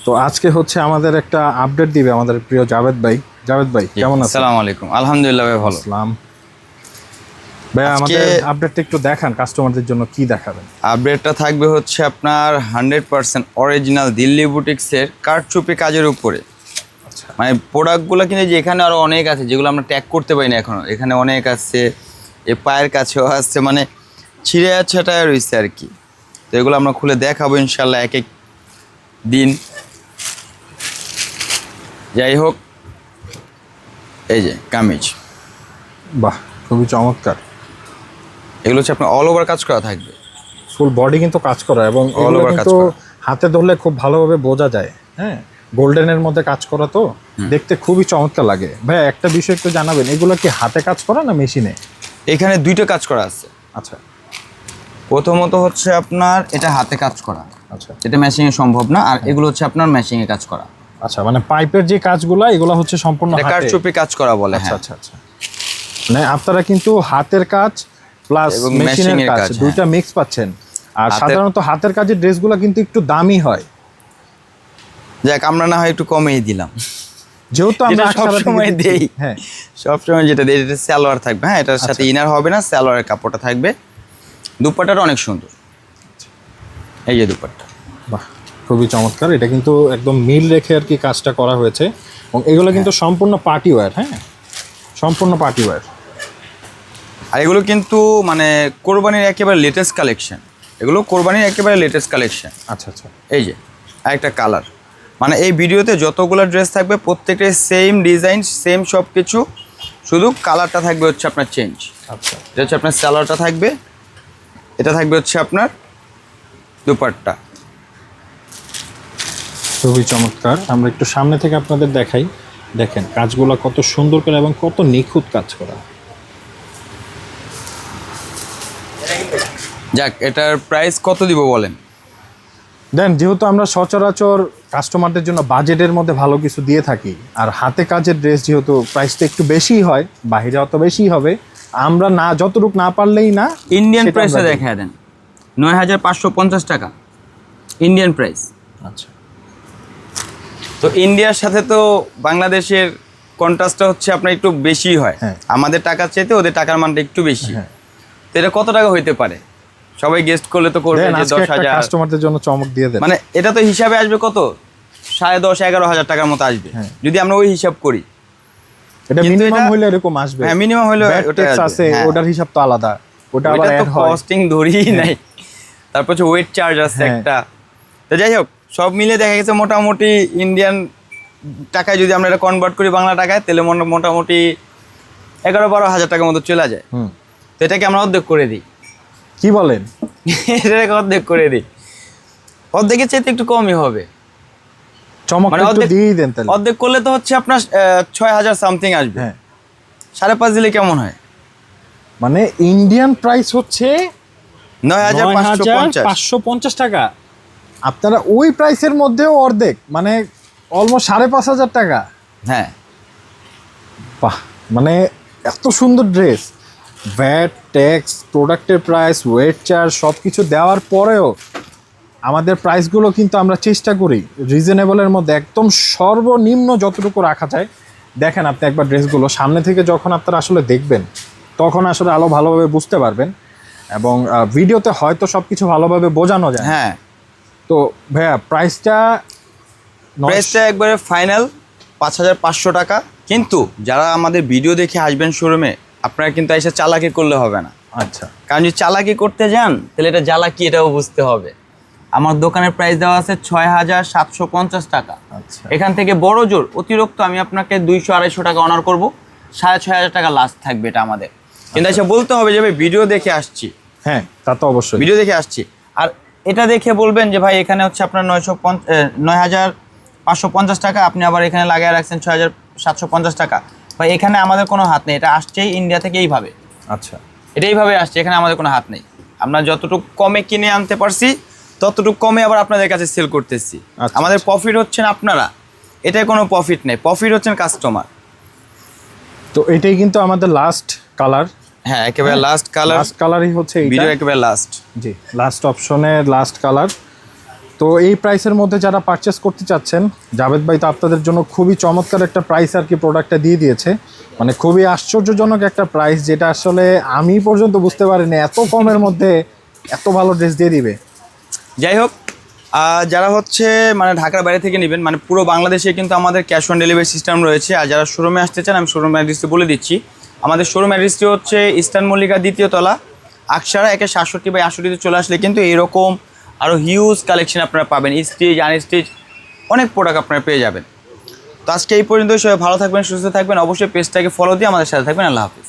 তো আজকে হচ্ছে আমাদের একটা আপডেট দিবে আমাদের প্রিয় জাভেদ ভাই। জাভেদ ভাই কেমন আছেন? আসসালামু আলাইকুম। আলহামদুলিল্লাহ ভাই ভালো। আসসালাম ভাই, আমাদের আপডেটটা একটু দেখান, কাস্টমারদের জন্য কি দেখাবেন? আপডেটটা থাকবে হচ্ছে আপনার 100% অরিজিনাল দিল্লি বুটিক্সের কারচুপি কাজের উপরে। আচ্ছা, মানে প্রোডাক্টগুলো কিন্তু যে এখানে আরও অনেক আছে যেগুলো আমরা ট্যাগ করতে পারি না এখনও, এখানে অনেক আছে, এ পায়ের কাছেও আছে, মানে ছিঁড়ে ছাটায় রয়েছে আর কি। তো এগুলো আমরা খুলে দেখাবো ইনশাল্লাহ এক এক দিন। যাই হোক, এই যে কামিজ, বাহ খুবই চমৎকার। এগুলো হচ্ছে আপনার অল ওভার কাজ করা থাকবে, ফুল বডি কিন্তু কাজ করা, এবং এগুলো over কাজ কিন্তু করা। হাতে ধরলে খুব ভালোভাবে বোঝা যায়। হ্যাঁ, গোল্ডেনের মধ্যে কাজ করা তো দেখতে খুবই চমৎকার লাগে। ভাই একটা বিষয় একটু জানাবেন, এগুলো কি হাতে কাজ করা না মেশিনে? এখানে দুইটা কাজ করা আছে। আচ্ছা প্রথমত হচ্ছে আপনার এটা হাতে কাজ করা, আচ্ছা এটা মেশিনে সম্ভব না, আর এগুলো হচ্ছে আপনার মেশিনে কাজ করা। আচ্ছা, মানে পাইপের যে কাজগুলো এগুলো হচ্ছে সম্পূর্ণ এটা হাতে। কারচুপি কাজ করা বলে। আচ্ছা হ্যাঁ, আচ্ছা আচ্ছা, মানে আপনারা কিন্তু হাতের কাজ প্লাস এবং মেশিনের মেশিনের কাজ কাজ, দুইটা মিক্স পাচ্ছেন। আর হাতের- সাধারণত হাতের কাজের ড্রেসগুলো কিন্তু একটু দামি হয়, যাক আমরা না হয় একটু কমেই দিলাম, যেহেতু আমরা যেটা আকসারা থেকে সবসময় দিচ্ছি। দেই। হ্যাঁ সবসময় যেটা দেয় এটা সালোয়ার থাকবে। হ্যাঁ, এটার সাথে ইনার হবে না, সালোয়ারের কাপড়টা থাকবে। দুপাট্টাটা অনেক সুন্দর, এই যে দুপাট্টা। বাহ খুবই চমৎকার। এটা কিন্তু একদম মিল রেখে আর কি কাজটা করা হয়েছে, এবং এগুলো কিন্তু সম্পূর্ণ পার্টি ওয়্যার। হ্যাঁ, সম্পূর্ণ পার্টি ওয়্যার। আর এগুলো কিন্তু মানে কোরবানির একেবারে লেটেস্ট কালেকশন, এগুলো কোরবানির একেবারে লেটেস্ট কালেকশন। আচ্ছা আচ্ছা, এই যে আরেকটা কালার, মানে এই ভিডিওতে যতগুলো ড্রেস থাকবে প্রত্যেকটাই সেম ডিজাইন, সেম সব কিছু, শুধু কালারটা থাকবে হচ্ছে আপনার চেঞ্জ। আচ্ছা এটা হচ্ছে আপনার সালোয়ারটা থাকবে, এটা থাকবে হচ্ছে আপনার দুপাট্টা। খুবই চমৎকার। আমরা একটু সামনে থেকে আপনাদের দেখাই। দেখেন কাজগুলো কত সুন্দর করে এবং কত নিখুঁত কাজ করা। যাক, এটার প্রাইস কত দিব বলেন? দেন, যেহেতু আমরা সচরাচর কাস্টমারদের জন্য বাজেটের মধ্যে ভালো কিছু দিয়ে থাকি, আর হাতে কাজের ড্রেস যেহেতু প্রাইসটা একটু বেশিই হয়, বাইরে অত বেশি হবে, আমরা না যতটুকু না পারলেই না। ইন্ডিয়ান সেটা প্রাইসটা আমরা দিই। দেখায় দেন, 9550 টাকা ইন্ডিয়ান প্রাইস। আচ্ছা, তো ইন্ডিয়ার সাথে তো বাংলাদেশের কন্ট্রাস্টটা হচ্ছে আপনার একটু বেশি হয়। হ্যাঁ। আমাদের টাকার চাইতে ওদের টাকার মানটা একটু বেশি। হ্যাঁ। তো এটা কত টাকা হইতে পারে? সবাই গেস্ট করলে তো করবে দেন যে আজকে একটা 10,000, কাস্টমারদের জন্য চমক দিয়ে দেন। মানে এটা তো হিসাবে আসবে কত, 10,500-11,000 টাকার মতো আসবে হ্যাঁ। যদি আমরা ওই হিসাব করি। এটা কিন্তু মিনিমাম এটা- হইলে এরকম আসবে। হ্যাঁ, মিনিমাম হইলে VAT ওটা tax আসবে। আছে, হ্যাঁ। ওটার হিসাব তো আলাদা, ওটা আবার ওইটা তো অ্যাড হয়। কস্টিং ধরিই নাই, তারপর হচ্ছে ওয়েট চার্জ আছে হ্যাঁ। একটা। তো যাই হোক, সব মিলে দেখা গেছে মোটামুটি ইন্ডিয়ান টাকায় যদি আমরা এটা কনভার্ট করি বাংলা টাকায়, তাহলে মোটামুটি 11-12 হাজার টাকার মতো চলে যায়। হুম, তো এটাকে আমরা অর্ধেক করে দিই, কি বলেন? এটাকে অর্ধেক করে দিই, অর্ধেকের চাইতে একটু কমই হবে। চমক মানে একটু অর্ধেক- দিয়েই দেন তাহলে। অর্ধেক করলে তো হচ্ছে আপনার 6,000 সামথিং আসবে। হ্যাঁ, 5.5 দিলে কেমন হয়? মানে ইন্ডিয়ান প্রাইস হচ্ছে 9,550। 9,550 টাকা। আপনারা ওই প্রাইসের মধ্যেও অর্ধেক, মানে অলমোস্ট 5,500 টাকা। হ্যাঁ, বাহ, মানে এত সুন্দর ড্রেস, ভ্যাট ট্যাক্স, প্রোডাক্টের প্রাইস, ওয়েট চার্জ সব কিছু দেওয়ার পরেও আমাদের প্রাইসগুলো কিন্তু আমরা চেষ্টা করি রিজনেবলের মধ্যে, একদম সর্বনিম্ন যতটুকু রাখা যায়। দেখেন আপনি একবার ড্রেসগুলো সামনে থেকে যখন আপনারা আসলে দেখবেন, তখন আসলে আরও ভালোভাবে বুঝতে পারবেন, এবং ভিডিওতে হয়তো সব কিছু ভালোভাবে বোঝানো যায়। হ্যাঁ, তো ভাইয়া প্রাইসটা প্রাইসটা একবারে ফাইনাল 5,500 টাকা। কিন্তু যারা আমাদের ভিডিও দেখে আসবেন শোরুমে, আপনারা কিন্তু এসে চালাকি করলে হবে না। আচ্ছা কারণ যদি চালাকি করতে যান তাহলে এটা জ্বালাকি, এটাও বুঝতে হবে। আমার দোকানের প্রাইস দেওয়া আছে 6,750 টাকা। আচ্ছা, এখান থেকে বড় জোর অতিরিক্ত আমি আপনাকে 200-250 টাকা অনার করবো, 6,500 টাকা লাস্ট থাকবে এটা আমাদের। কিন্তু এসে বলতে হবে যে ভাই ভিডিও দেখে আসছি, হ্যাঁ তা তো অবশ্যই। ভিডিও দেখে আসছি। আর এটা দেখে বলবেন যে ভাই এখানে হচ্ছে আপনার 9,550 টাকা, আপনি আবার এখানে লাগিয়ে রাখছেন 6,750 টাকা। ভাই এখানে আমাদের কোনো হাত নেই, এটা আসছেই ইন্ডিয়া থেকে এইভাবে, আচ্ছা, এটা এইভাবে আসছে, এখানে আমাদের কোনো হাত নেই। আমরা যতটুকু কমে কিনে আনতে পারছি ততটুকু কমে আবার আপনাদের কাছে সেল করতেছি। আচ্ছা, আমাদের আচ্ছা। প্রফিট হচ্ছেন আপনারা, এটাই কোনো প্রফিট নেই, প্রফিট হচ্ছেন কাস্টমার। তো এটাই কিন্তু আমাদের লাস্ট কালার। হ্যাঁ, একেবারে লাস্ট কালার, লাস্ট কালারই হচ্ছে এইটা। ভিডিও একেবারে লাস্ট। জি, লাস্ট অপশনের লাস্ট কালার। তো এই প্রাইসের মধ্যে যারা পারচেস করতে চাচ্ছেন, জাভেদ ভাই তো আপনাদের জন্য খুবই চমৎকার একটা প্রাইস আর কি প্রোডাক্টটা দিয়ে দিয়েছে। মানে খুবই আশ্চর্যজনক একটা প্রাইস, যেটা আসলে আমি পর্যন্ত বুঝতে পারিনি এত কমের মধ্যে এত ভালো ড্রেস দিয়ে দিবে। যাই হোক, যারা হচ্ছে মানে ঢাকার বাইরে থেকে নেবেন, মানে পুরো বাংলাদেশে কিন্তু আমাদের ক্যাশ অন ডেলিভারি সিস্টেম রয়েছে। আর যারা শোরুমে আসতে চান, আমি শোরুম অ্যাড্রেসটি বলে দিচ্ছি। আমাদের শোরুম অ্যাড্রেসটি হচ্ছে ইস্টার্ন মল্লিকা 2য় তলা, আকসারা 167/68 চলে আসলে কিন্তু এরকম আরও হিউজ কালেকশন আপনারা পাবেন, স্টিচ আনস্টিচ অনেক প্রোডাক্ট আপনারা পেয়ে যাবেন। তো আজকে এই পর্যন্ত, সবাই ভালো থাকবেন, সুস্থ থাকবেন, অবশ্যই পেজটাকে ফলো দিয়ে আমাদের সাথে থাকবেন। আল্লাহ হাফিজ।